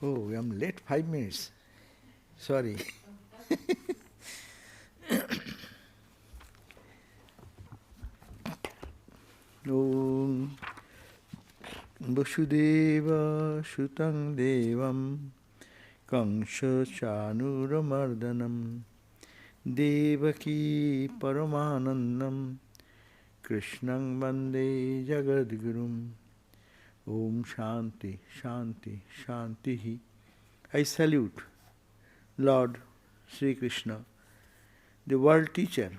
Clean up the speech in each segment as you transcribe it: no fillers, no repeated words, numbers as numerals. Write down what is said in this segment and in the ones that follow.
Oh, I'm late 5 minutes. Sorry. Om Vasudeva Shutam Devam Kamsa Chanuramardanam Devaki Paramanandam Krishnam Vande Jagadgurum. Om Shanti, Shanti, Shantihi. I salute Lord Sri Krishna, the world teacher,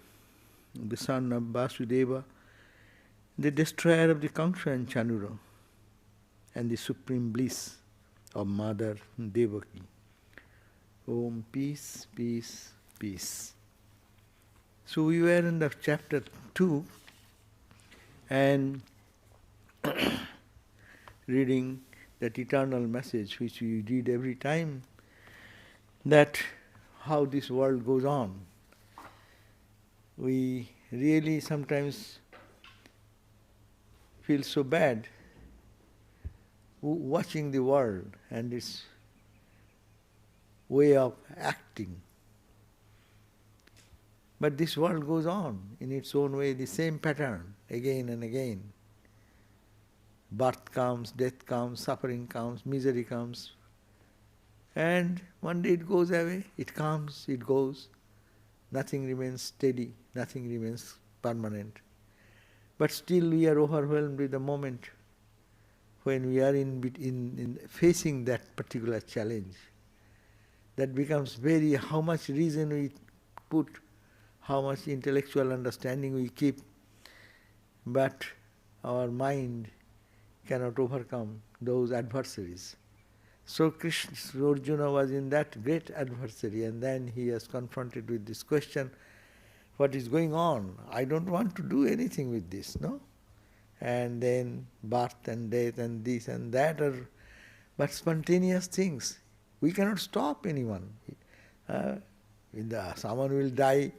the son of Vasudeva, the destroyer of the Kamsa and Chanura, and the supreme bliss of Mother Devaki. Om, peace, peace, peace. So we were in the chapter 2 and reading that eternal message which we read every time, that how this world goes on. We really sometimes feel so bad watching the world and its way of acting. But this world goes on in its own way, the same pattern, again and again. Birth comes, death comes, suffering comes, misery comes. And one day it goes away, it comes, it goes. Nothing remains steady, nothing remains permanent. But still we are overwhelmed with the moment when we are in facing that particular challenge. That becomes very, how much reason we put, how much intellectual understanding we keep, but our mind cannot overcome those adversaries. So Arjuna was in that great adversary, and then he was confronted with this question, what is going on? I don't want to do anything with this, no? And then birth and death and this and that are but spontaneous things. We cannot stop anyone. Someone will die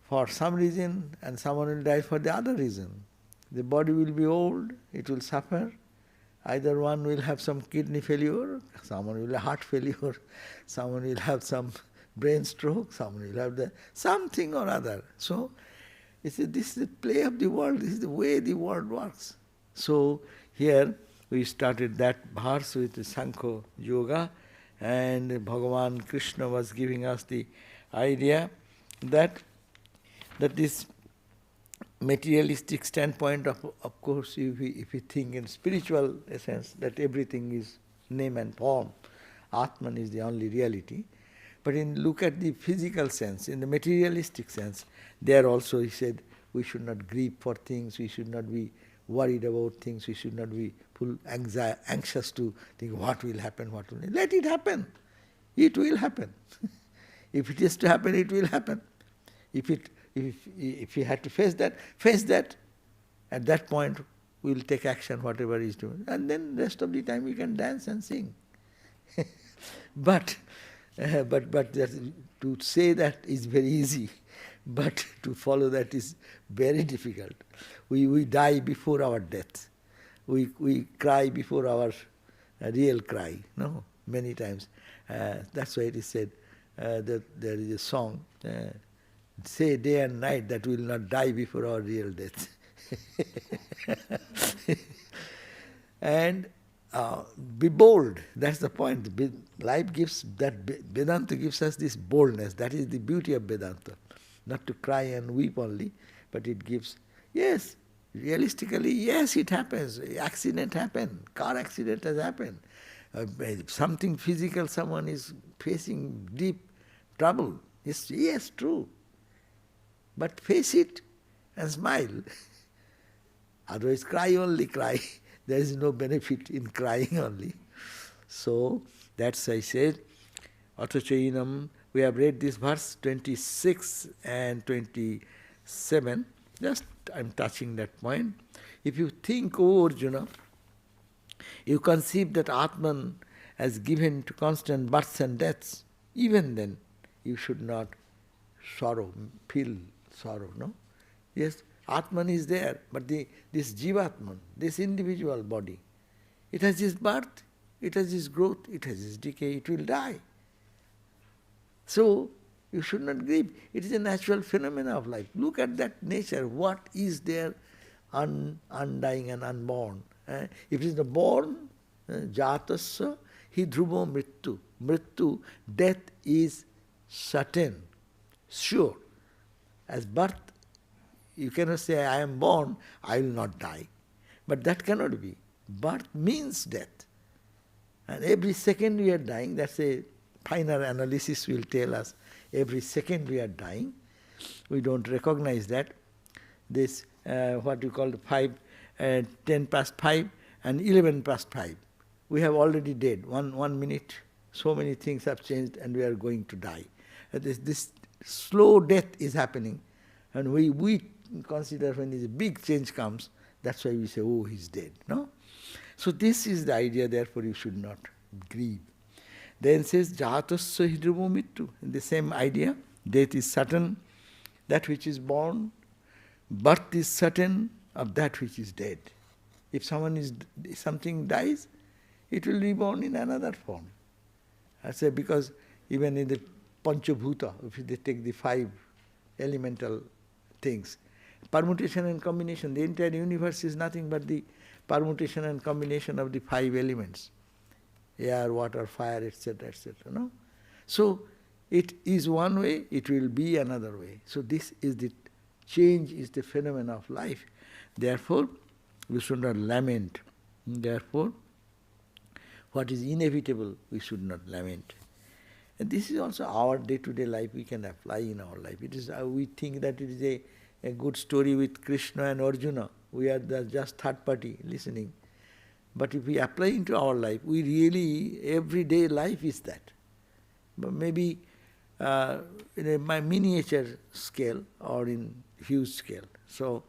for some reason and someone will die for the other reason. The body will be old, it will suffer. Either one will have some kidney failure, someone will have heart failure, someone will have some brain stroke, someone will have something or other. So, this is the play of the world, this is the way the world works. So, here we started that verse with the Sankho Yoga, and Bhagavan Krishna was giving us the idea that this materialistic standpoint, of course, if we think in spiritual essence, that everything is name and form, Atman is the only reality. But look at the physical sense, in the materialistic sense, there also he said, we should not grieve for things, we should not be worried about things, we should not be anxious to think what will happen, what will not. Let it happen. It will happen. If it is to happen, it will happen. If you had to face that. At that point, we will take action, whatever is doing. And then rest of the time we can dance and sing. But to say that is very easy, but to follow that is very difficult. We die before our death. We cry before our real cry. No, many times. That's why it is said that there is a song. Say day and night that we will not die before our real death. And be bold, that's the point. Life gives that, Vedanta gives us this boldness, that is the beauty of Vedanta. Not to cry and weep only, but it gives, yes, realistically, yes, it happens. Accident happened, car accident has happened. Something physical, someone is facing deep trouble. Yes, true. But face it and smile. Otherwise cry only, cry. There is no benefit in crying only. So, that's I said, Atachainam, we have read this verse 26 and 27. Just I'm touching that point. If you think, O Arjuna, you conceive that Atman has given to constant births and deaths, even then you should not feel sorrow, no? Yes, Atman is there, but this Jivatman, this individual body, it has this birth, It has its growth, it has its decay, it will die. So, you should not grieve. It is a natural phenomena of life. Look at that nature. What is there undying and unborn? If it is the born, jatasya, hi dhruvo mrityu. Mrityu, death is certain, sure. As birth, you cannot say, I am born, I will not die. But that cannot be. Birth means death. And every second we are dying, that's a finer analysis will tell us. Every second we are dying. We don't recognize that. This, what you call the 10 past 5 and 11 past 5. We have already dead. One minute, so many things have changed and we are going to die. This slow death is happening. And we consider when a big change comes, that's why we say, oh, he's dead. No? So this is the idea, therefore you should not grieve. Then says, jatasya hi dhruvo mrityu. The same idea, death is certain, that which is born. Birth is certain of that which is dead. If something dies, it will reborn in another form. I say because even in the Panchabhuta, if they take the 5 elemental things, permutation and combination, the entire universe is nothing but the permutation and combination of the 5 elements. Air, water, fire, etc., etc. No? So, it is one way, it will be another way. So this is the change, is the phenomenon of life. Therefore, we should not lament. Therefore, what is inevitable, we should not lament. And this is also our day-to-day life, we can apply in our life. It is we think that it is a good story with Krishna and Arjuna. We are just third party listening. But if we apply into our life, we really, everyday life is that. But maybe in a miniature scale or in huge scale. So,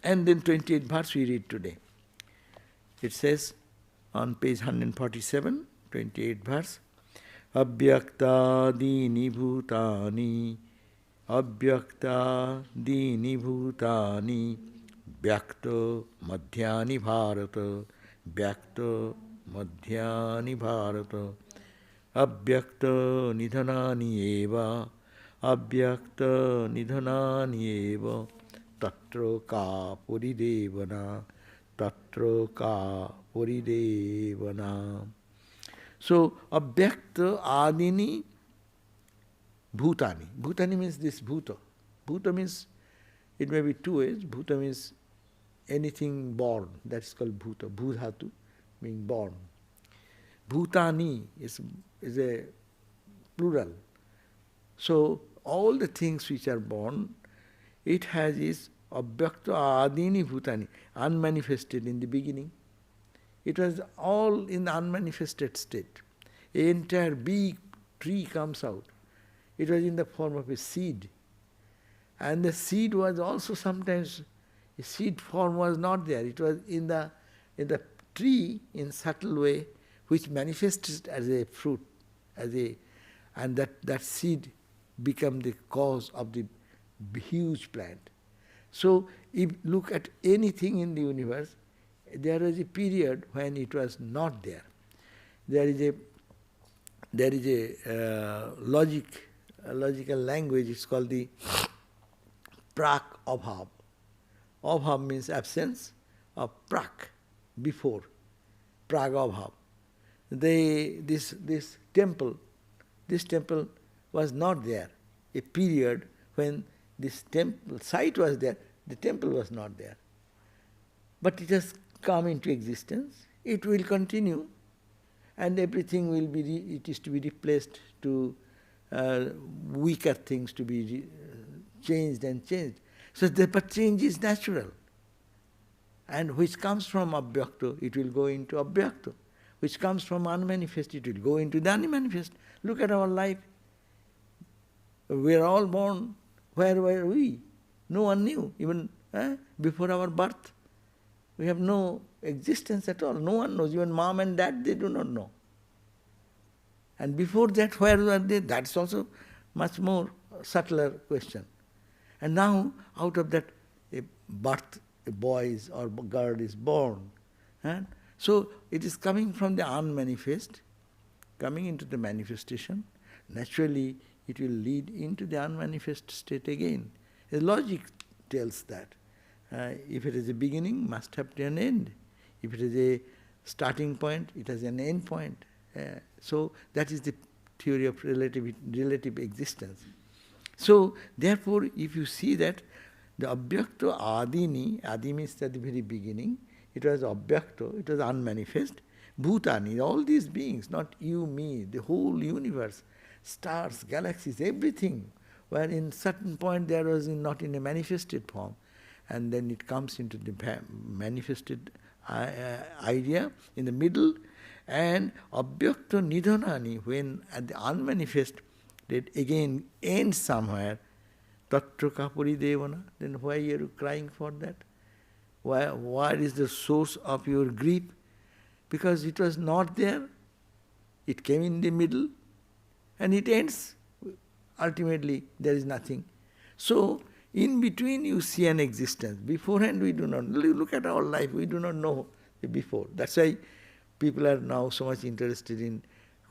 and then 28th verse we read today. It says on page 147, 28th verse, Abhyakta dini bhutani, Abhyakta dini bhutani, Vyakta madhyani bharata, Vyakta madhyani bharata, Abhyakta nidhanani eva, Abhyakta nidhanani eva, Tatra ka puridevana, Tatra ka puridevana. So, Abhyakta adini bhutani. Bhutani means this bhuta. Bhuta means, it may be 2 ways. Bhuta means anything born, that's called bhuta. Bhudhatu, meaning born. Bhutani is a plural. So, all the things which are born, it has is abhyakta adini bhutani, unmanifested in the beginning. It was all in the unmanifested state. An entire big tree comes out. It was in the form of a seed. And the seed was also sometimes, a seed form was not there. It was in the tree in subtle way, which manifested as a fruit, and that seed become the cause of the huge plant. So, if look at anything in the universe, there is a period when it was not there. There is a logical language. It's called the prak abhav. Abhav means absence of prak, before. Prak abhav. This temple was not there. A period when this temple site was there, the temple was not there. But it has come into existence. It will continue, and everything will be. It is to be replaced to weaker things to be changed and changed. So, but change is natural, and which comes from abhyakta, it will go into abhyakta. Which comes from unmanifest, it will go into the unmanifest. Look at our life. We are all born. Where were we? No one knew, even before our birth. We have no existence at all. No one knows. Even mom and dad, they do not know. And before that, where were they? That's also much more subtler question. And now, out of that, a boy or girl is born. So it is coming from the unmanifest, coming into the manifestation. Naturally, it will lead into the unmanifest state again. The logic tells that. If it is a beginning, must have an end. If it is a starting point, it has an end point. So that is the theory of relative existence. So therefore, if you see that the Abhyakta Adini, Adi means at the very beginning, it was Abhyakta, it was unmanifest. Bhutani, all these beings, not you, me, the whole universe, stars, galaxies, everything, where in certain point there was not in a manifested form. And then it comes into the manifested idea in the middle. And Abhyakta Nidhanani, when at the unmanifest, it again ends somewhere. Tatra Kapuri Devana, then why are you crying for that? Why is the source of your grief? Because it was not there. It came in the middle and it ends. Ultimately, there is nothing. So, in between you see an existence. Beforehand we do not. Look at our life, we do not know the before. That's why people are now so much interested in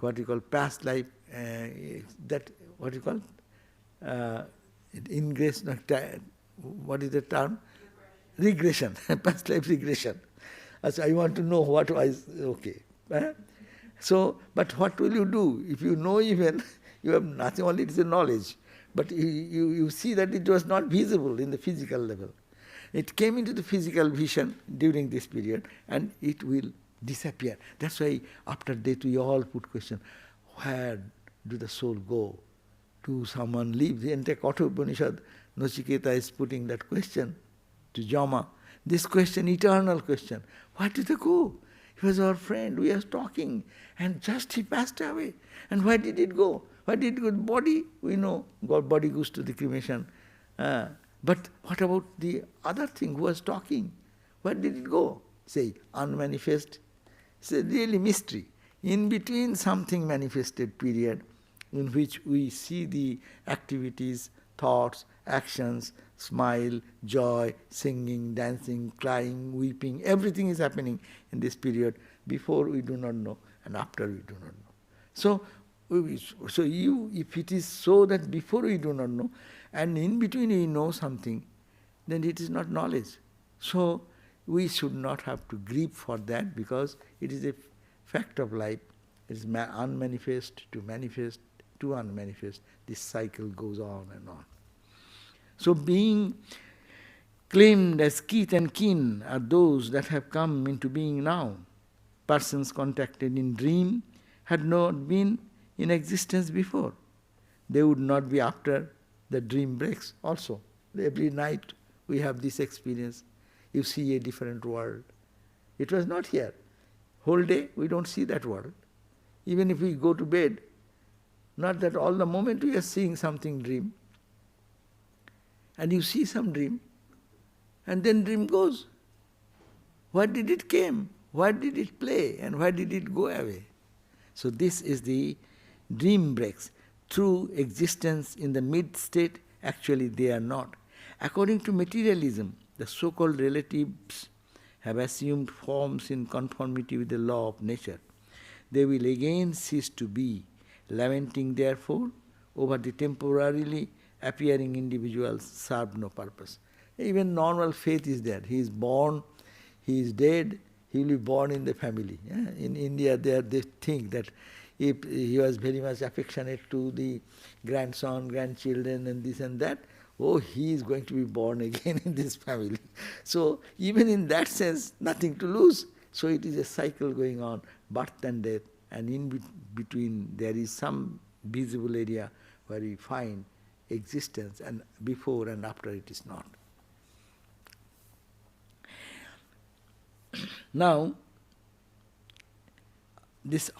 what you call past life, what you call, ingress, what is the term? Regression. Past life regression. So I want to know what was, okay. So, but what will you do? If you know even, you have nothing, only it is a knowledge. But you see that it was not visible in the physical level. It came into the physical vision during this period and it will disappear. That's why after death we all put question, where do the soul go? Do someone leave? The entire Katha Upanishad, Nachiketa is putting that question to Jama. This question, eternal question. Where did they go? He was our friend, we were talking, and just he passed away. And where did it go? Where did it go? Body, we know, God body goes to the cremation. But what about the other thing who was talking? Where did it go? Say, unmanifest. It's a really mystery. In between something manifested period, in which we see the activities, thoughts, actions, smile, joy, singing, dancing, crying, weeping, everything is happening in this period. Before we do not know, and after we do not know. So if it is so that before we do not know, and in between we know something, then it is not knowledge. So we should not have to grieve for that, because it is a fact of life. It is unmanifest to manifest to unmanifest. This cycle goes on and on. So being claimed as kith and kin are those that have come into being now. Persons contacted in dream had not been in existence before. They would not be after the dream breaks also. Every night we have this experience. You see a different world. It was not here. Whole day we don't see that world. Even if we go to bed, not that all the moment we are seeing something dream, and you see some dream, and then dream goes. Where did it came? Where did it play? And where did it go away? So this is the dream breaks. Through existence in the mid-state, actually they are not. According to materialism, the so-called relatives have assumed forms in conformity with the law of nature. They will again cease to be, lamenting therefore over the temporarily appearing individuals serve no purpose. Even normal faith is there. He is born, he is dead, he will be born in the family. In India they think that if he was very much affectionate to the grandson, grandchildren and this and that, oh, he is going to be born again in this family. So even in that sense, nothing to lose. So it is a cycle going on, birth and death, and in between there is some visible area where we find existence, and before and after it is not. Now,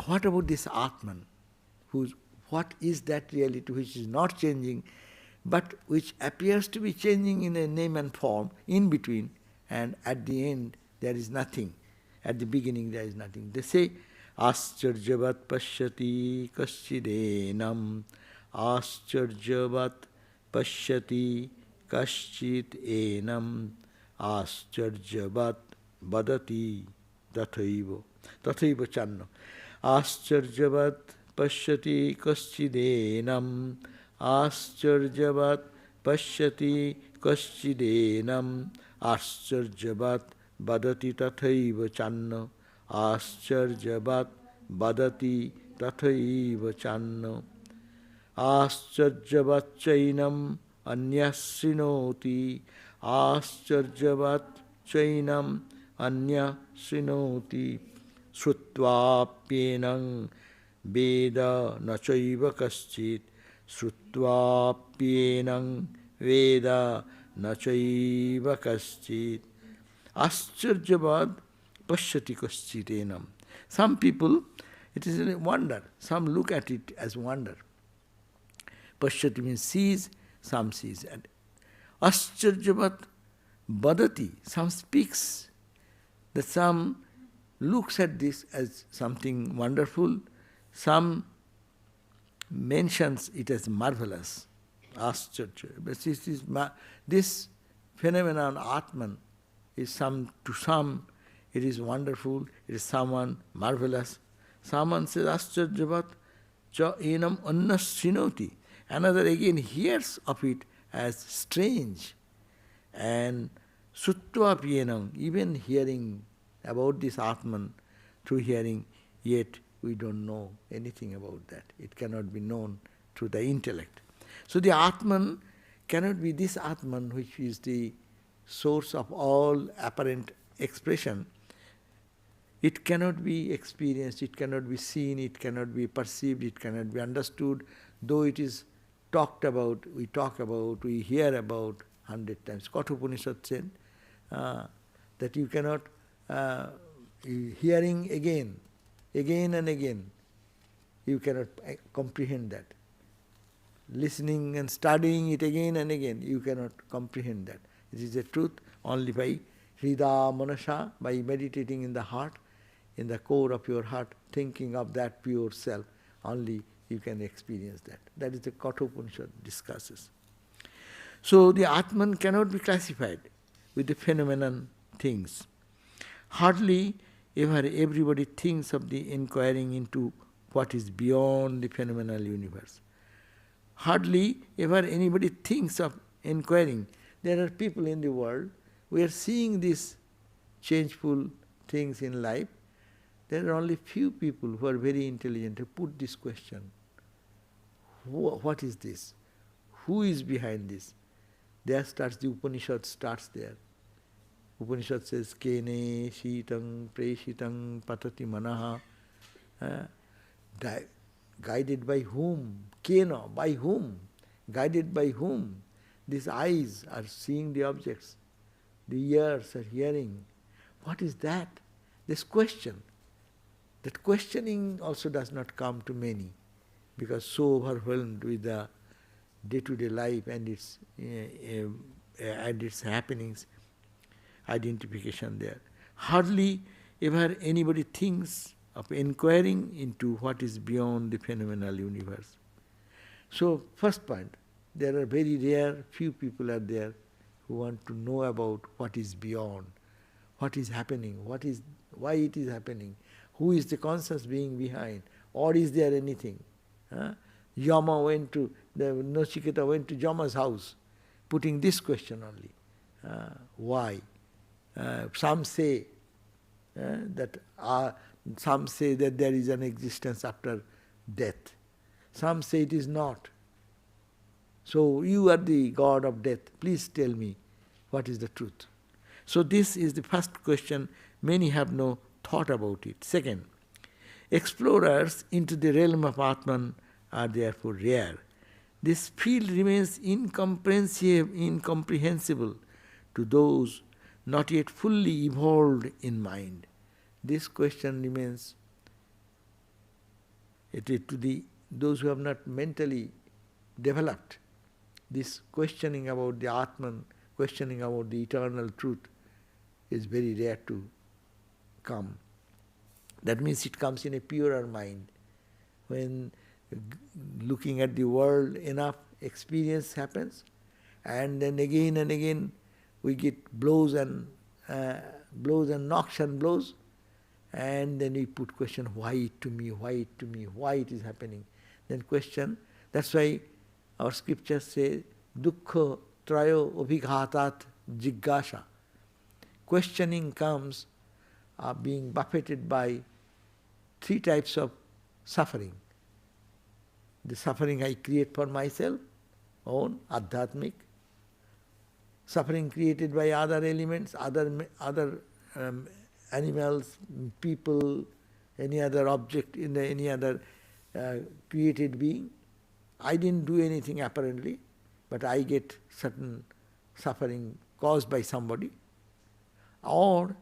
what about this Atman? What is that reality which is not changing, but which appears to be changing in a name and form in between, and at the end there is nothing. At the beginning there is nothing. They say, Ascharjavat pashyati kaschidenam, Ascharjavat pashyati kaschit enam, Ascharjavat vadati tathaiva. Tathaiva channa. Ascharjavat pashyati kaschidenam. Ascharjavat pashyati kaschidenam. Ascharjavat badati tathaiva channa. Ascharjavat badati tathaiva channa. Ascharjavatchainam anyasrinoti. Ascharjavatchainam anyasrinoti. Srutvapyenang veda nachaiva kaschit. Srutvapyenang veda nachaiva kaschit. Ascharjavad pashyati kaschitenam. Some people, it is a wonder. Some look at it as wonder. Pashyati means sees, some sees. And Ascharjavat badati, some speaks. That some looks at this as something wonderful, some mentions it as marvelous. Ascharja. But this phenomenon, Atman, is to some it is wonderful, it is someone marvelous. Someone says Ascharjavat cha enam annasrinoti. Another again hears of it as strange. And Sutva pienam, even hearing about this Atman, through hearing, yet we don't know anything about that. It cannot be known through the intellect. So the Atman cannot be this Atman which is the source of all apparent expression. It cannot be experienced, it cannot be seen, it cannot be perceived, it cannot be understood, though it is talked about, we talk about, we hear about 100 times. Kathopanishad said that you cannot, hearing again and again, you cannot comprehend that. Listening and studying it again and again, you cannot comprehend that. It is a truth only by Hrida Manasa, by meditating in the heart, in the core of your heart, thinking of that pure self, only you can experience that. That is the Kathopanishad discusses. So the Atman cannot be classified with the phenomenon things. Hardly ever everybody thinks of the inquiring into what is beyond the phenomenal universe. Hardly ever anybody thinks of inquiring. There are people in the world, we are seeing these changeful things in life. There are only few people who are very intelligent who put this question. What is this? Who is behind this? There starts, the Upanishad starts there. Upanishad says, Kene shitang preshitang patati manaha. Guided by whom? Kena, by whom? Guided by whom? These eyes are seeing the objects. The ears are hearing. What is that? This question. That questioning also does not come to many, because so overwhelmed with the day-to-day life and its happenings, identification there. Hardly ever anybody thinks of inquiring into what is beyond the phenomenal universe. So, first point, there are very rare, few people are there who want to know about what is beyond, what is happening, why it is happening, who is the conscious being behind, or is there anything? Nachiketa went to Yama's house, putting this question only. Why? Some say that there is an existence after death. Some say it is not. So you are the God of death. Please tell me what is the truth. So this is the first question. Many have no thought about it. Second, explorers into the realm of Atman are therefore rare. This field remains incomprehensible to those not yet fully evolved in mind. This question remains to those who have not mentally developed. This questioning about the Atman, questioning about the eternal truth is very rare to come. That means it comes in a purer mind. When looking at the world, enough experience happens, and then again and again we get blows and knocks and blows, And then we put question, why it to me, why it to me, why it is happening. Then question, that's why our scriptures say, dukkha trayo abhighatat jigyasa. Questioning comes being buffeted by three types of suffering. The suffering I create for myself, own, adhyatmic. Suffering created by other elements, other animals, people, any other object, any other created being. I didn't do anything apparently, but I get certain suffering caused by somebody. Or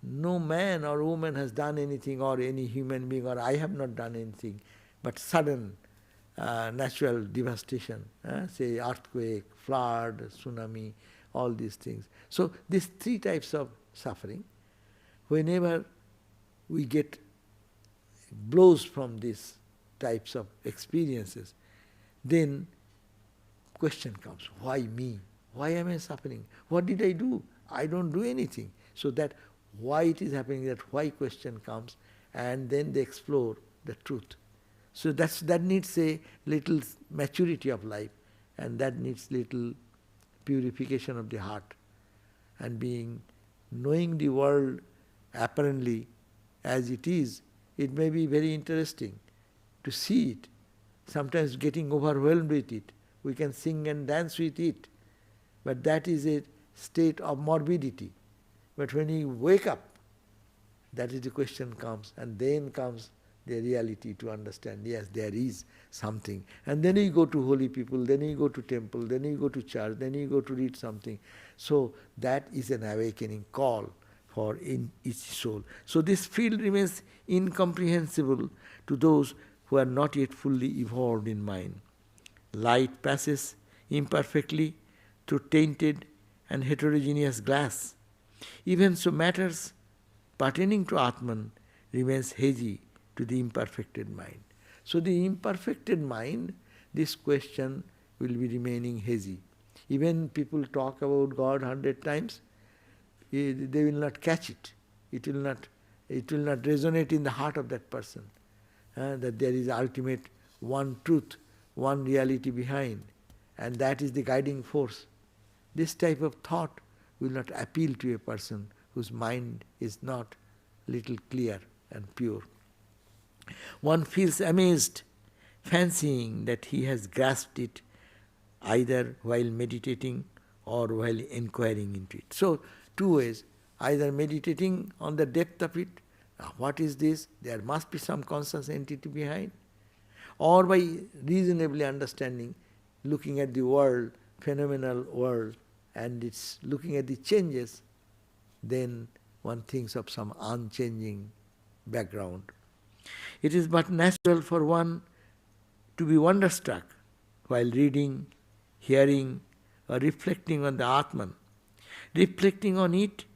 no man or woman has done anything, or any human being, or I have not done anything, but sudden natural devastation, say earthquake, flood, tsunami, all these things. So these three types of suffering, whenever we get blows from these types of experiences, then question comes, why me? Why am I suffering? What did I do? I don't do anything. So that why it is happening, that why question comes, and then they explore the truth. So that needs a little maturity of life, and that needs little purification of the heart, and knowing the world apparently as it is. It may be very interesting to see it, sometimes getting overwhelmed with it. We can sing and dance with it, but that is a state of morbidity. But when you wake up, that is the question comes, and then comes the reality to understand, yes, there is something. And then you go to holy people, then you go to temple, then you go to church, then you go to read something. So that is an awakening call for in each soul. So this field remains incomprehensible to those who are not yet fully evolved in mind. Light passes imperfectly through tainted and heterogeneous glass. Even so, matters pertaining to Atman remains hazy to the imperfected mind. So the imperfected mind, this question will be remaining hazy. Even people talk about God 100 times, they will not catch it. It will not resonate in the heart of that person. That there is ultimate one truth, one reality behind, and that is the guiding force. This type of thought will not appeal to a person whose mind is not little clear and pure. One feels amazed, fancying that he has grasped it either while meditating or while inquiring into it. So, two ways, either meditating on the depth of it, what is this, there must be some conscious entity behind, or by reasonably understanding, looking at the world, phenomenal world, and it's looking at the changes, then one thinks of some unchanging background. It is but natural for one to be wonderstruck while reading, hearing, or reflecting on the Atman. Reflecting on it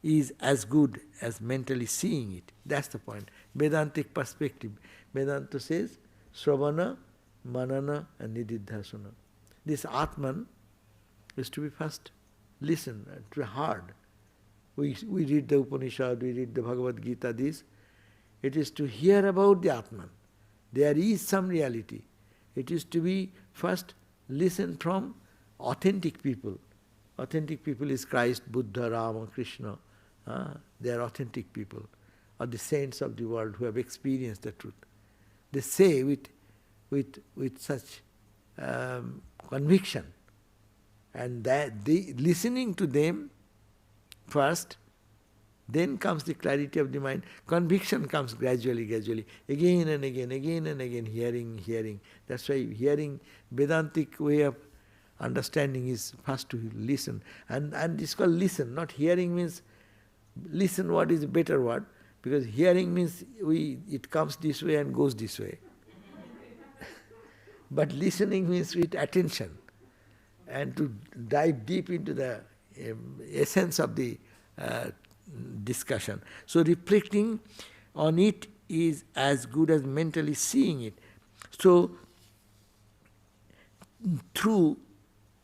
is as good as mentally seeing it. That's the point. Vedantic perspective. Vedanta says, Sravana, Manana, and Nididhasana. This Atman is to be first listened, to be heard. We read the Upanishad, we read the Bhagavad Gita, this. It is to hear about the Atman. There is some reality. It is to be first listened from authentic people. Authentic people is Christ, Buddha, Rama, Krishna. They are authentic people, or the saints of the world who have experienced the truth. They say with such conviction, and that listening to them first, then comes the clarity of the mind. Conviction comes gradually, again and again, hearing. That's why hearing, Vedantic way of understanding is first to listen. And it's called listen, not hearing means, listen word is a better word, because hearing means it comes this way and goes this way. But listening means with attention, and to dive deep into the essence of the discussion. So reflecting on it is as good as mentally seeing it. So through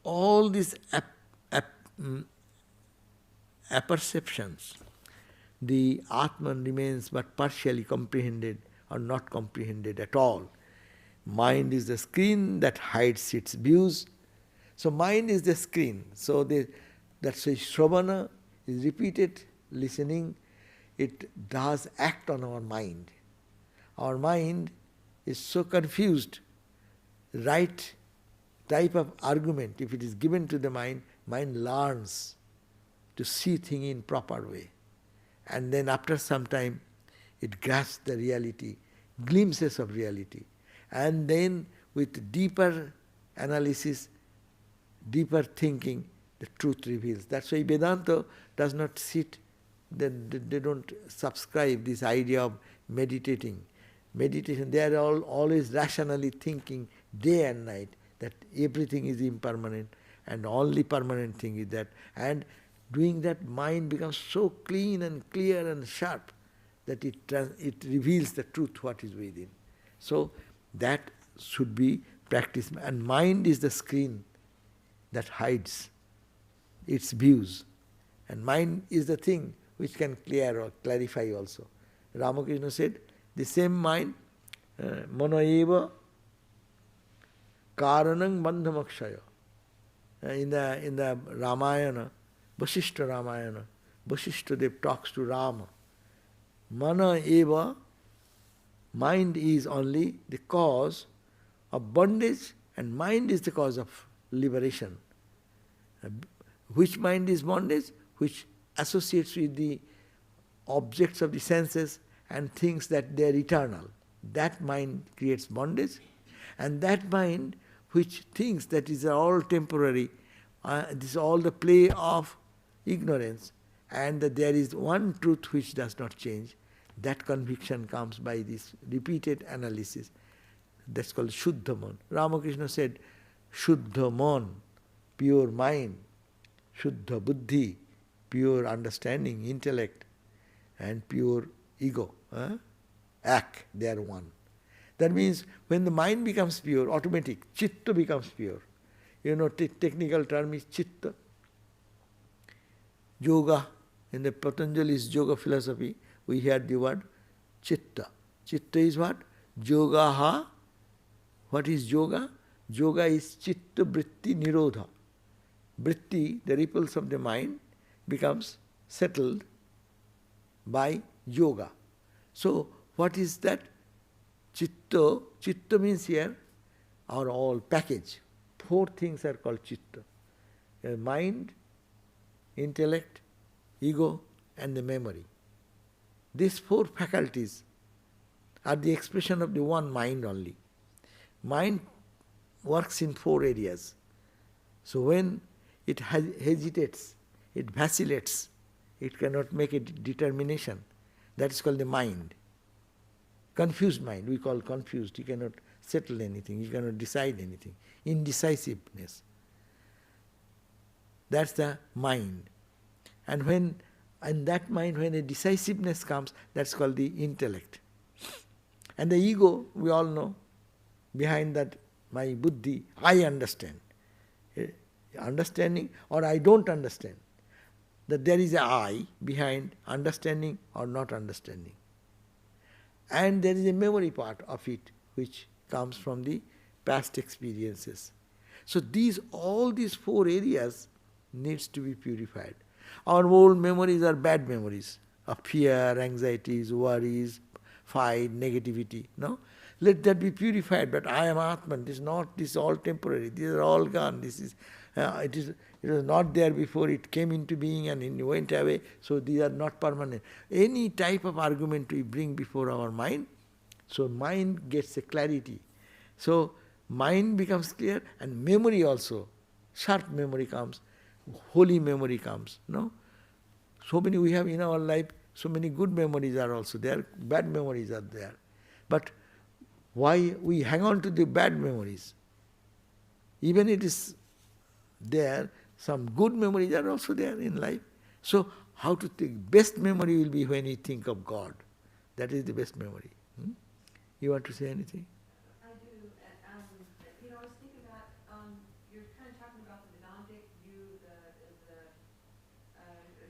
all these apperceptions, the Atman remains but partially comprehended or not comprehended at all. Mind is the screen that hides its views. So mind is the screen. So that's why Shravana is repeated listening. It does act on our mind. Our mind is so confused. Right type of argument, if it is given to the mind, mind learns to see things in proper way. And then after some time, it grasps the reality, glimpses of reality. And then with deeper analysis, deeper thinking, the truth reveals. That's why Vedanta does not sit, they don't subscribe this idea of meditating. Meditation, they are always rationally thinking day and night that everything is impermanent and only permanent thing is that. And doing that, mind becomes so clean and clear and sharp that it reveals the truth what is within. So that should be practiced. And mind is the screen that hides its views. And mind is the thing which can clear or clarify also. Ramakrishna said, the same mind, mano eva karanam bandhamakshaya. In the Ramayana, Vasishta Ramayana, Vasishta Dev talks to Rama. Mana eva, mind is only the cause of bondage and mind is the cause of liberation. Which mind is bondage? Which associates with the objects of the senses and thinks that they are eternal. That mind creates bondage. And that mind which thinks that is all temporary, this is all the play of ignorance, and that there is one truth which does not change, that conviction comes by this repeated analysis. That's called Shuddha Man. Ramakrishna said, Shuddha Man, pure mind, Shuddha Buddhi, pure understanding, intellect, and pure ego. Ak, they are one. That means when the mind becomes pure, automatic, chitta becomes pure. You know, technical term is chitta. Yoga, in the Patanjali's yoga philosophy, we hear the word chitta. Chitta is what? Yogaha. What is yoga? Yoga is chitta vritti nirodha. Vritti, the ripples of the mind, becomes settled by yoga. So, what is that? Chitta. Chitta means here our all package. 4 things are called chitta. Mind, intellect, ego, and the memory. These 4 faculties are the expression of the one mind only. Mind works in 4 areas. So when it hesitates, it vacillates, it cannot make a determination. That is called the mind. Confused mind, we call confused. He cannot settle anything, he cannot decide anything. Indecisiveness. That's the mind. And when in that mind, when a decisiveness comes, that's called the intellect. And the ego, we all know, behind that, my buddhi, I understand. Understanding or I don't understand. That there is a I behind understanding or not understanding. And there is a memory part of it which comes from the past experiences. So all these 4 areas needs to be purified. Our old memories are bad memories of fear, anxieties, worries, fight, negativity. No? Let that be purified. But I am Atman. This is all temporary. These are all gone. It was not there before. It came into being and it went away. So these are not permanent. Any type of argument we bring before our mind, so mind gets a clarity. So mind becomes clear and memory also. Sharp memory comes. Holy memory comes. No? So many we have in our life, so many good memories are also there, bad memories are there. But why we hang on to the bad memories? Even it is there, some good memories are also there in life. So how to think? Best memory will be when you think of God. That is the best memory. You want to say anything? I do. I was thinking about, you're kind of talking about the Vedantic view, the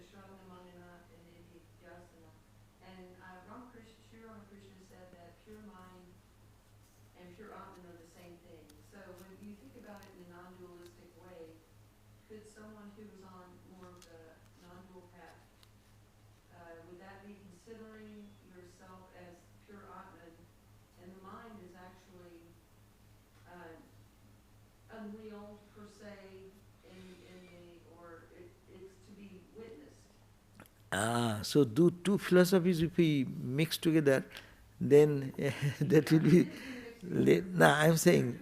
Shravana Manana and the Vyasana. pure mind and pure Atman are the same thing. So when you think about it in a non-dualistic way, could someone who is on more of the non-dual path, would that be considering yourself as pure Atman, and the mind is actually unreal per se, or it's to be witnessed? So do two philosophies if we mix together, then that will be... No, I'm saying...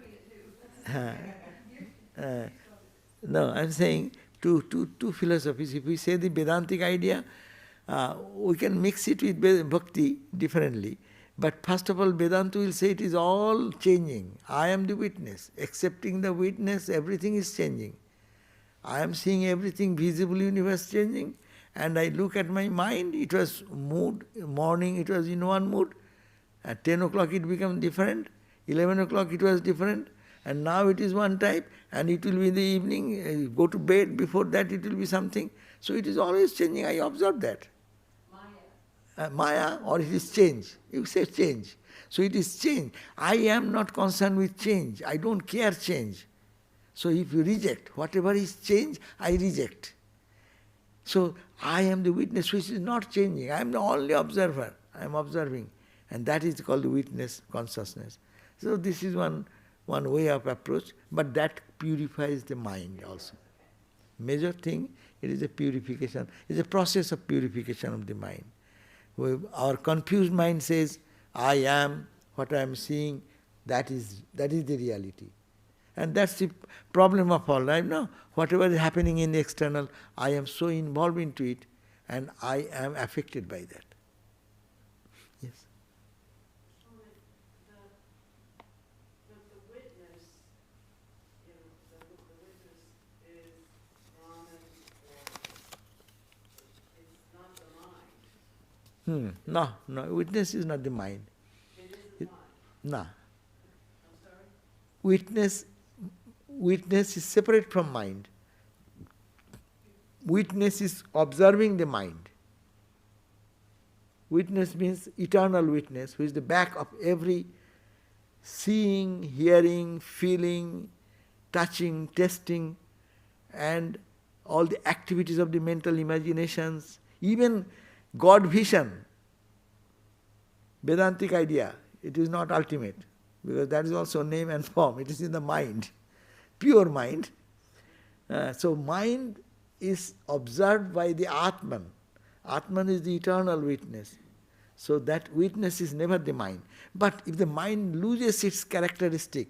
no, I'm saying two philosophies. If we say the Vedantic idea, we can mix it with Bhakti differently. But first of all, Vedanta will say it is all changing. I am the witness. Accepting the witness, everything is changing. I am seeing everything, visible universe changing. And I look at my mind, it was mood, morning it was in one mood. At 10 o'clock it became different. 11 o'clock it was different. And now it is one type. And it will be in the evening, go to bed, before that it will be something. So it is always changing, I observe that. Maya, or it is change. You say change. So it is change. I am not concerned with change. I don't care change. So if you reject, whatever is change, I reject. So I am the witness which is not changing. I am the only observer. I am observing. And that is called the witness consciousness. So this is one way of approach, but that purifies the mind also. Major thing, it is a purification. It is a process of purification of the mind. Our confused mind says, I am, what I am seeing, that is the reality. And that's the problem of all life. No, whatever is happening in the external, I am so involved into it, and I am affected by that. Yes. So the witness, the witness is Brahman, or it's not the mind. No, witness is not the mind. It is the mind. No. I'm sorry? Witness is separate from mind. Witness is observing the mind. Witness means eternal witness, which is the back of every seeing, hearing, feeling, touching, tasting, and all the activities of the mental imaginations, even God vision, Vedantic idea. It is not ultimate, because that is also name and form. It is in the mind, pure mind. So mind is observed by the Atman. Atman is the eternal witness. So that witness is never the mind. But if the mind loses its characteristic,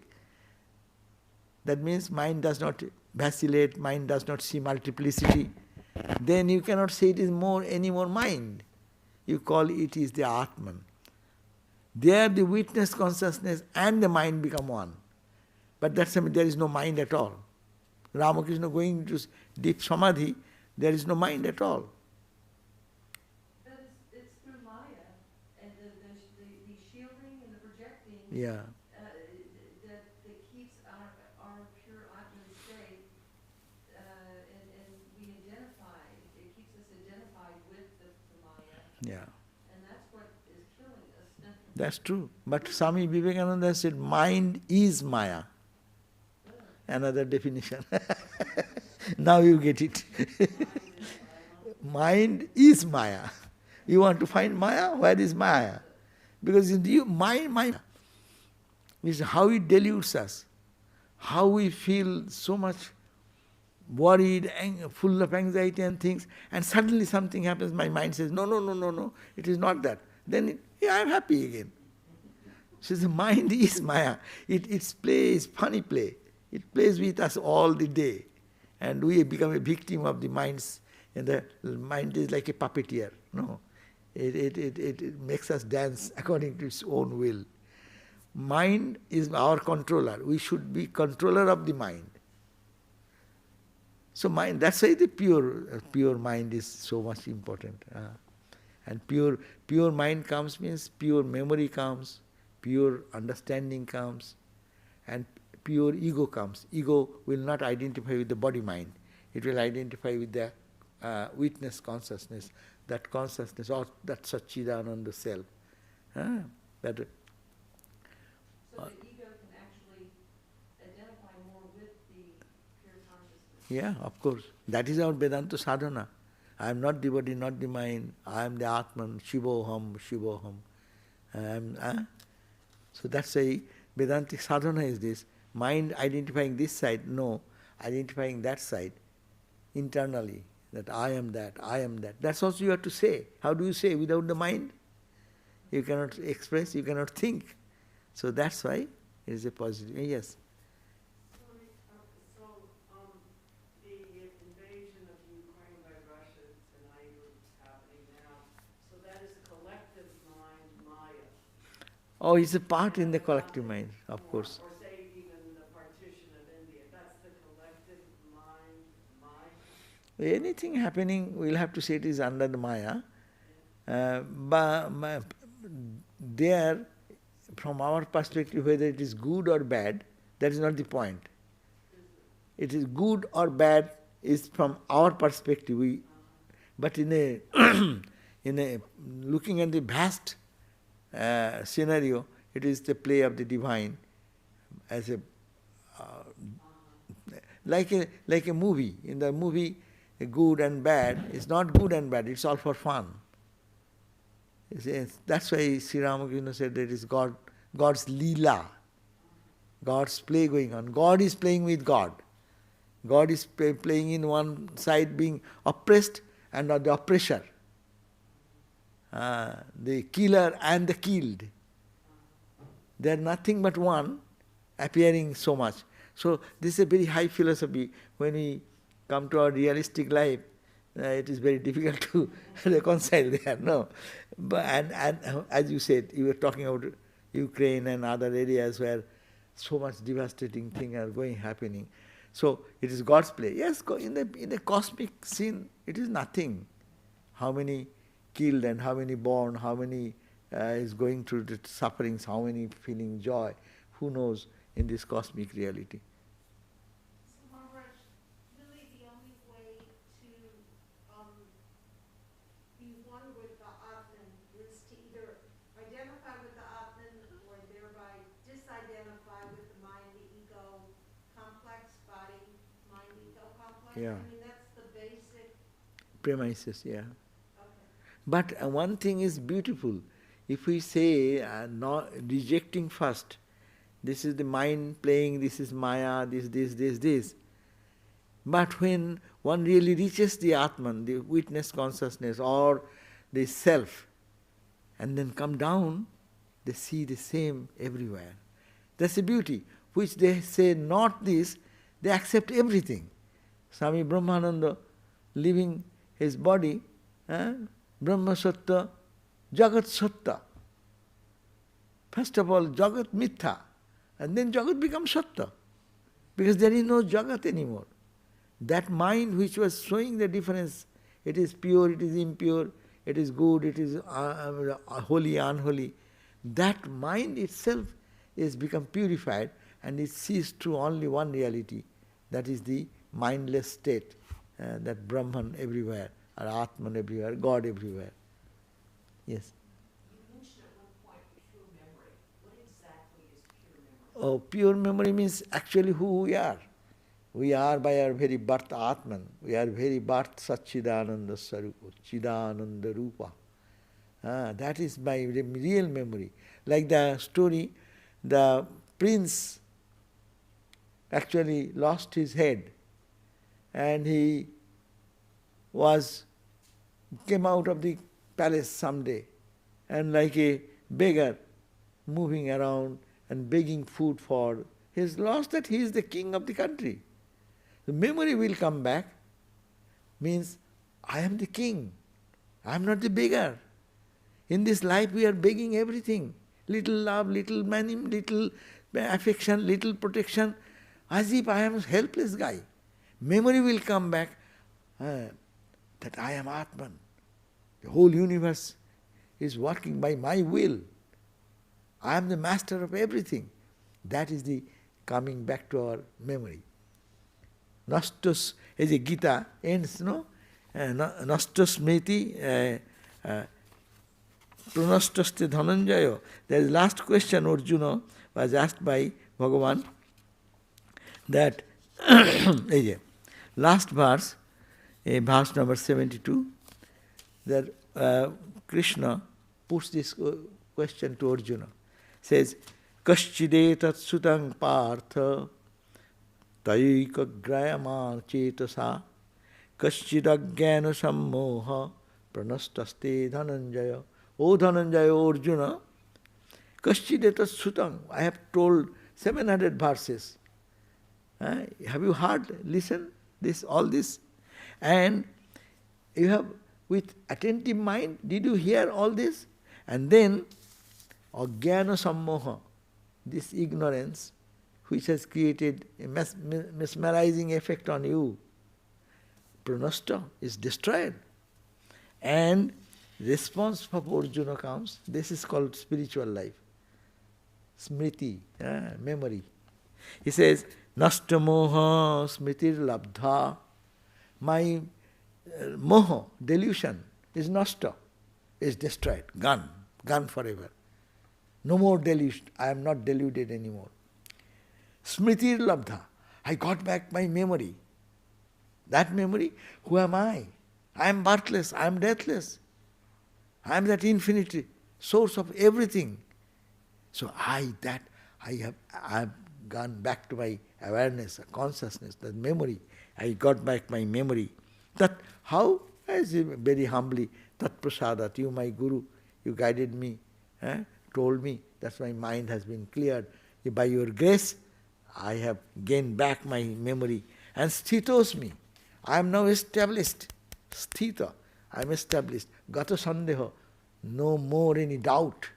that means mind does not vacillate, mind does not see multiplicity, then you cannot say it is any more mind. You call it is the Atman. There the witness consciousness and the mind become one. But that's there is no mind at all. Ramakrishna going to deep samadhi, there is no mind at all. But it's through Maya and the shielding and the projecting Yeah. that keeps our pure Atman state, and we identify, it keeps us identified with the Maya. Yeah. And that's what is killing us. That's true. But Swami Vivekananda said, mind is Maya. Another definition. Now you get it. Mind is Maya. You want to find Maya? Where is Maya? Because in the mind is how it deludes us. How we feel so much worried, full of anxiety and things, and suddenly something happens, my mind says, no, it is not that. Then I am happy again. So the mind is Maya. Its play is funny play. It plays with us all the day. And we become a victim of the minds. And the mind is like a puppeteer. No. It makes us dance according to its own will. Mind is our controller. We should be controller of the mind. So mind, that's why the pure mind is so much important. And pure mind comes means pure memory comes, pure understanding comes, and pure ego comes. Ego will not identify with the body-mind. It will identify with the witness consciousness, that consciousness or that Satchidananda self. That So the ego can actually identify more with the pure consciousness. Yeah, of course. That is our Vedanta sadhana. I am not the body, not the mind. I am the Atman, Shivoham, Shivoham. So that's why Vedantic sadhana is this. Mind identifying this side, no. Identifying that side internally. That I am that, I am that. That's also you have to say. How do you say without the mind? You cannot express, you cannot think. So that's why it is a positive. Yes. So, the invasion of Ukraine by Russia tonight, or it's happening now, so that is collective mind, Maya. Oh, it's a part in the collective mind, of course. Or say even the partition of India, that's the collective mind, Maya. Anything happening, we'll have to say it is under the Maya. But there, from our perspective, whether it is good or bad, that is not the point. It is good or bad is from our perspective. But in a in a looking at the vast scenario, it is the play of the divine as a like a movie. In the movie, good and bad is not good and bad. It's all for fun. That's why Sri Ramakrishna said that it is God's Leela, God's play going on. God is playing with God. God is playing in one side being oppressed and the oppressor. The killer and the killed. They are nothing but one, appearing so much. So this is a very high philosophy. When we come to our realistic life, it is very difficult to reconcile there. No, but and as you said, you were talking about Ukraine and other areas where so much devastating things are happening. So it is God's play. Yes, in the cosmic scene, it is nothing. How many killed and how many born, how many is going through the sufferings, how many feeling joy, who knows in this cosmic reality. So Maharaj, really the only way to be one with the Atman is to either identify with the Atman or thereby disidentify with the mind, the ego complex, body, mind, ego complex. Yeah. I mean, that's the basic. Premises, yeah. Okay. But one thing is beautiful. If we say, not rejecting first, this is the mind playing, this is Maya, this. But when one really reaches the Atman, the witness consciousness or the self, and then come down, they see the same everywhere. That's the beauty, which they say not this, they accept everything. Swami Brahmananda, leaving his body, Brahma Sattva, Jagat Sattva. First of all, Jagat Mithya, and then Jagat becomes Sattva, because there is no Jagat anymore. That mind which was showing the difference, it is pure, it is impure, it is good, it is holy, unholy, that mind itself is become purified and it sees through only one reality, that is the mindless state, that Brahman everywhere, or Atman everywhere, God everywhere. Yes. You mentioned at one point pure memory. What exactly is pure memory? Oh, pure memory means actually who we are. We are by our very birth Atman. We are very birth Satchidananda Sarupa, Chidananda Rupa. That is my real memory. Like the story, the prince actually lost his head and he came out of the palace someday and like a beggar moving around and begging food for, he has lost that he is the king of the country. The memory will come back, means I am the king, I am not the beggar. In this life we are begging everything, little love, little money, little affection, little protection, as if I am a helpless guy. Memory will come back that I am Atman. The whole universe is working by my will. I am the master of everything. That is the coming back to our memory. Nastos, as a Gita ends, no? Nastos meti, Praнаstoste Dhananjaya. There is last question, Arjuna. was asked by Bhagavan that last verse, verse number 72, that Krishna puts this question to Arjuna. Says, Kaschidetat sutang partha taika grayama chetasa kaschidaggyana sammoha pranastaste dhananjaya. O Dhananjaya, O Arjuna, Kaschidetat sutang. I have told 700 verses. Have you heard, listen, all this? And you have, with attentive mind, did you hear all this? And then, Ajnana Sammoha, this ignorance, which has created a mesmerizing effect on you, pranasta, is destroyed. And response for Arjuna comes, this is called spiritual life. Smriti, memory. He says, Nasta moha smritir labdha. My moha, delusion, is nasta, is destroyed, gone forever. No more delusion. I am not deluded anymore. Smritir labdha. I got back my memory. That memory, who am I? I am birthless, I am deathless. I am that infinite source of everything. So I have gone back to my awareness, consciousness, that memory. I got back my memory. That how? As very humbly, Tat Prasadat, you my Guru, you guided me, told me, that's my mind has been cleared. By your grace, I have gained back my memory. And sthitos me. I am now established. Sthita, I am established. Gata sandeha, no more any doubt.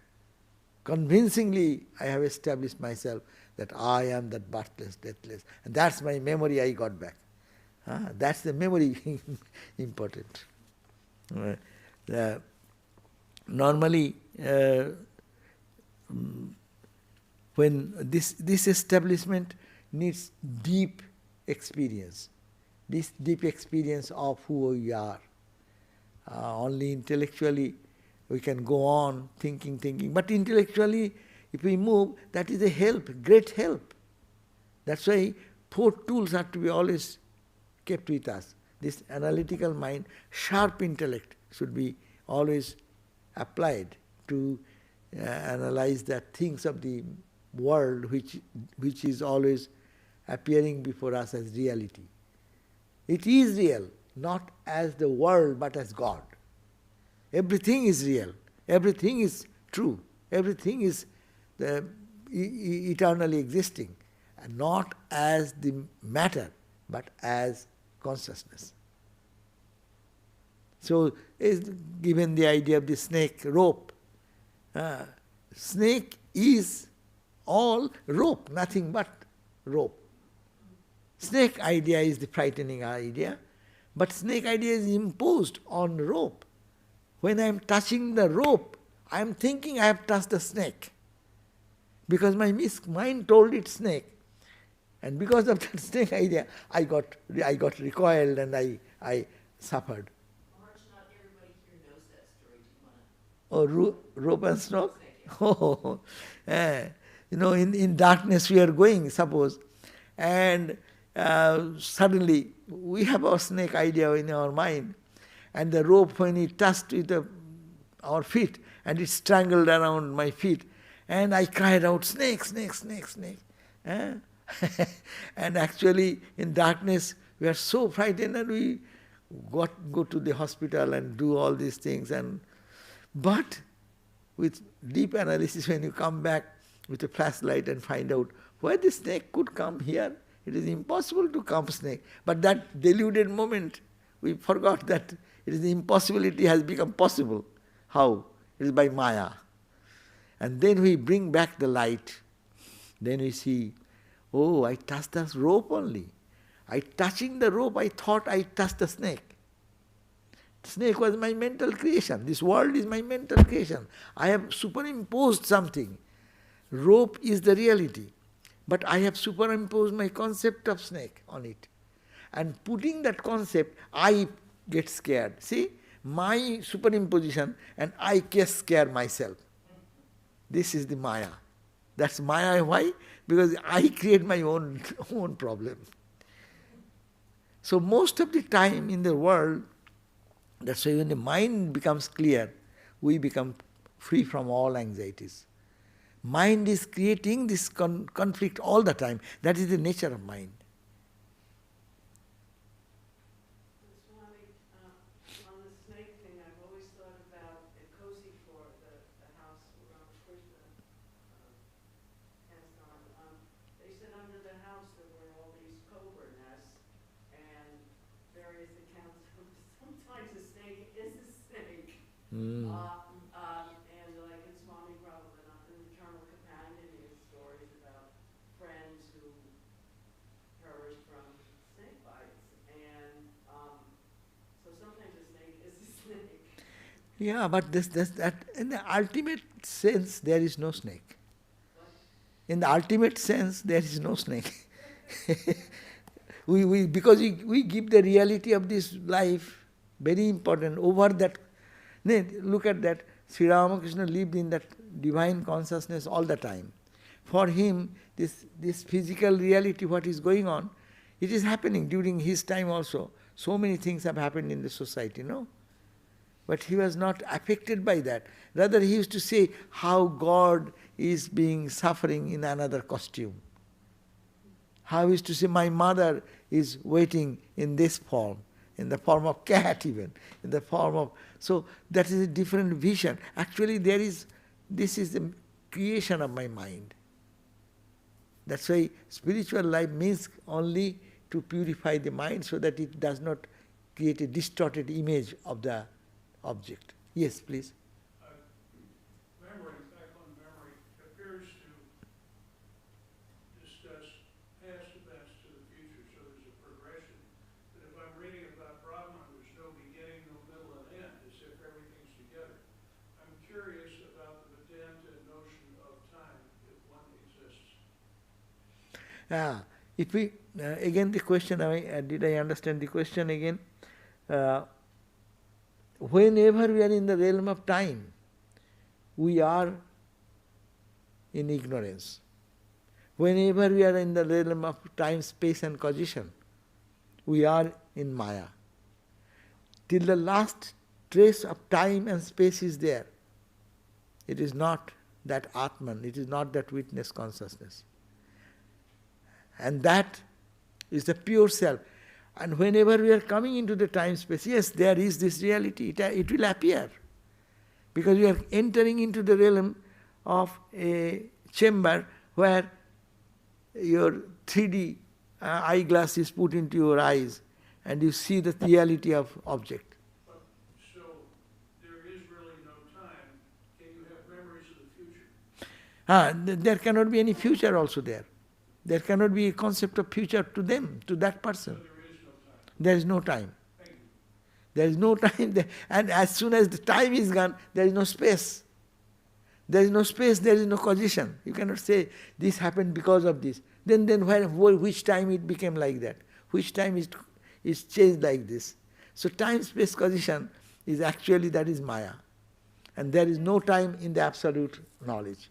Convincingly, I have established myself that I am that birthless, deathless. And that's my memory I got back. That's the memory important. Normally, when this establishment needs deep experience, this deep experience of who we are. Only intellectually we can go on thinking. But intellectually, if we move, that is a help, great help. That's why 4 tools are to be always kept with us. This analytical mind, sharp intellect should be always applied to analyze the things of the world which is always appearing before us as reality. It is real, not as the world but as God. Everything is real, everything is true, everything is eternally existing, and not as the matter but as consciousness. So is given the idea of the snake rope. Snake is all rope, nothing but rope. Snake idea is the frightening idea, but snake idea is imposed on rope. When I am touching the rope, I am thinking I have touched the snake. Because my mind told it snake. And because of that snake idea, I got recoiled and I suffered. March, not everybody here knows that story. Do you want to? Oh, rope and snook? Oh, in darkness we are going, suppose, and suddenly we have our snake idea in our mind, and the rope, when it touched with our feet, and it strangled around my feet, and I cried out, snake, snake, snake, snake. And actually in darkness we are so frightened and we go to the hospital and do all these things. But with deep analysis, when you come back with a flashlight and find out why the snake could come here, it is impossible to come snake. But that deluded moment, we forgot that it is the impossibility has become possible. How? It is by Maya. And then we bring back the light. Then we see, oh, I touched the rope only. Touching the rope, I thought I touched the snake. Snake was my mental creation. This world is my mental creation. I have superimposed something. Rope is the reality. But I have superimposed my concept of snake on it. And putting that concept, I get scared. See? My superimposition, and I scare myself. This is the Maya. That's Maya. Why? Because I create my own problem. So most of the time in the world, that's why when the mind becomes clear, we become free from all anxieties. Mind is creating this conflict all the time. That is the nature of mind. Swami, on the snake thing, I've always thought about a cozy for the house where Ramakrishna passed on. They said under the house there were all these cobra nests and various accounts. Sometimes a snake is a snake. Mm. And like in Swami Sarvadevananda, in Eternal Companion, he has stories about friends who perished from snake bites. And so sometimes a snake is a snake. Yeah, but that in the ultimate sense there is no snake. What? In the ultimate sense there is no snake. Because we give the reality of this life very important over that. Look at that. Sri Ramakrishna lived in that divine consciousness all the time. For him, this physical reality, what is going on, it is happening during his time also. So many things have happened in the society, no? But he was not affected by that. Rather, he used to say how God is being suffering in another costume. How he used to say, my mother is waiting in this form, in the form of cat even, in the form of... So that is a different vision. Actually this is the creation of my mind. That's why spiritual life means only to purify the mind so that it does not create a distorted image of the object. Yes, please. Memory, back on memory, appears to discuss past events to the future, so there's a progression. But if I'm reading about Brahman, there's no beginning, no middle, and end, as if everything's together. I'm curious about the Vedanta notion of time, if one exists. If we, again the question, did I understand the question again? Whenever we are in the realm of time, we are in ignorance. Whenever we are in the realm of time, space and causation, we are in Maya. Till the last trace of time and space is there, it is not that Atman, it is not that witness consciousness. And that is the pure self. And whenever we are coming into the time space, yes, there is this reality, it will appear. Because we are entering into the realm of a chamber where your 3D eyeglass is put into your eyes and you see the reality of object. So there is really no time. Can you have memories of the future? There cannot be any future also there. There cannot be a concept of future to them, to that person. So There is no time. thank you. There is no time there. And as soon as the time is gone, there is no space. There is no space, there is no causation. You cannot say this happened because of this. Then which time it became like that? Which time is changed like this? So time, space, causation is actually, that is Maya. And there is no time in the absolute knowledge.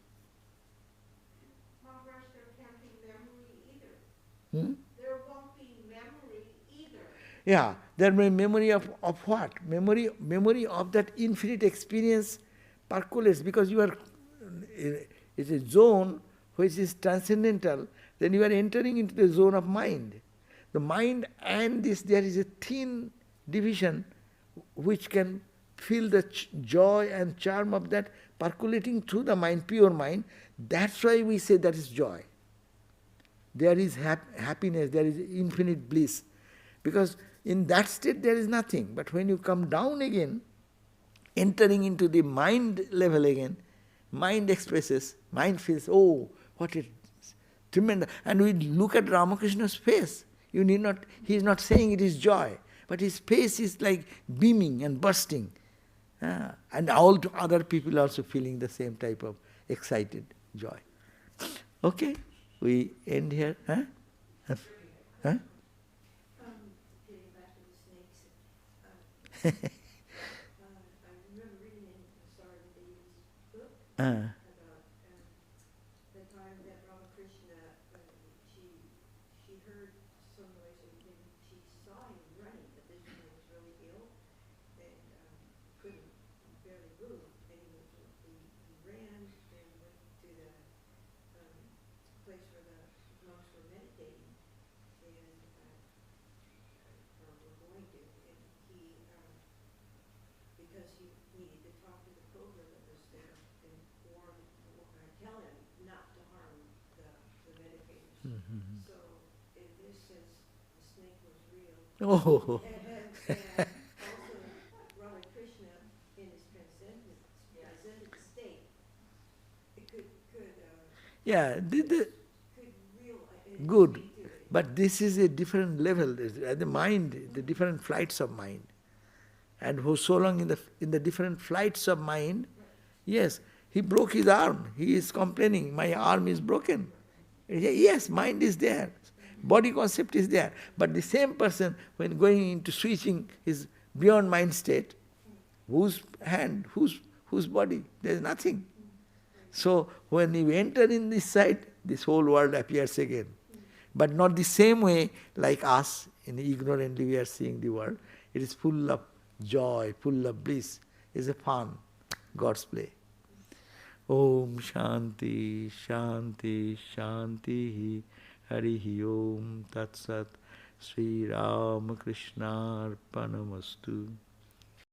Maharaj, there can't be memory either. Hmm? There won't be memory either. Yeah, there may be memory of what? Memory of that infinite experience percolates, because you are, it's a zone which is transcendental, then you are entering into the zone of mind. The mind and this, there is a thin division which can feel the joy and charm of that percolating through the mind, pure mind. That's why we say that is joy. There is happiness, there is infinite bliss. Because in that state there is nothing. But when you come down again, entering into the mind level again, mind expresses, mind feels, oh, what a tremendous. And we look at Ramakrishna's face. He is not saying it is joy, but his face is like beaming and bursting. And all other people also feeling the same type of excited joy. Okay, we end here. Huh? Huh? Getting back to the snakes, I remember reading in Sarvadevananda's book about the time she heard some noise and she saw him running, but this man was really ill and couldn't barely move. And he ran and went to the place where the monks were meditating and or were going to. And he, because he needed to talk to the cobra that was there and tell him not to harm the meditators. Mhm. So in this sense, the snake was real. Oh, And also Radha Krishna in his transcendent state, it could yeah, real good. speak to it. But this is a different level. The mind, the different flights of mind. And who so long in the different flights of mind, yes, he broke his arm. He is complaining, my arm is broken. Yes, mind is there. Body concept is there. But the same person, when going into switching his beyond mind state, whose hand, whose body? There is nothing. So when you enter in this side, this whole world appears again. But not the same way like us, ignorantly we are seeing the world. It is full of joy, full of bliss. It's a fun, God's play. Om Shanti, Shanti, Shanti, Harihi Om Tat Sat, Sri Ramakrishna Arpanamastu.